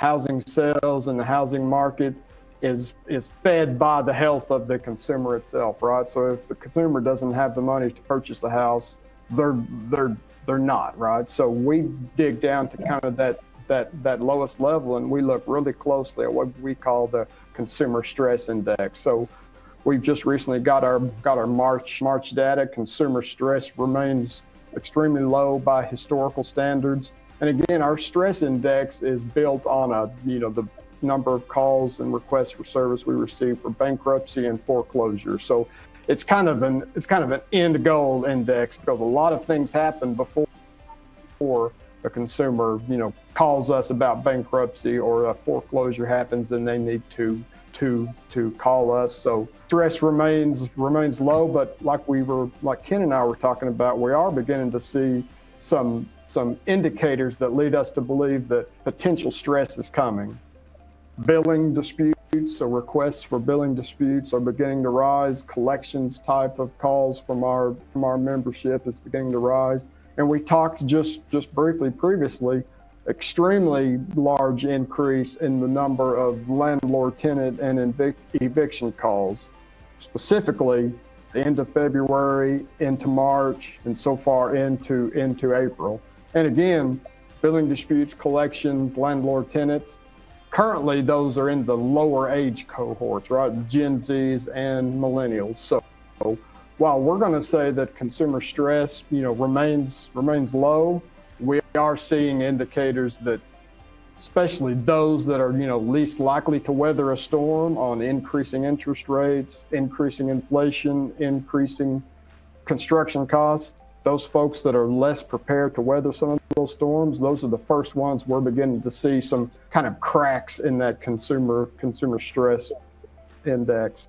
housing sales and the housing market is fed by the health of the consumer itself, right? So if the consumer doesn't have the money to purchase a house, they're not, right? So we dig down to kind of that lowest level, and we look really closely at what we call the consumer stress index. So we've just recently got our March data. Consumer stress remains extremely low by historical standards. And again, our stress index is built on the number of calls and requests for service we receive for bankruptcy and foreclosure. So it's kind of an end goal index, because a lot of things happen before the consumer, calls us about bankruptcy, or a foreclosure happens and they need to call us. So stress remains low, but like Ken and I were talking about, we are beginning to see some indicators that lead us to believe that potential stress is coming. Billing disputes, so requests for billing disputes are beginning to rise. Collections type of calls from our membership is beginning to rise. And we talked just briefly previously, extremely large increase in the number of landlord tenant and eviction calls, specifically the end of February into March, and so far into April. And again, billing disputes, collections, landlord tenants, currently those are in the lower age cohorts, right? Gen Zs and millennials. So while we're going to say that consumer stress, remains low, we are seeing indicators that, especially those that are, least likely to weather a storm, on increasing interest rates, increasing inflation, increasing construction costs, those folks that are less prepared to weather some of those storms, those are the first ones we're beginning to see some kind of cracks in that consumer stress index.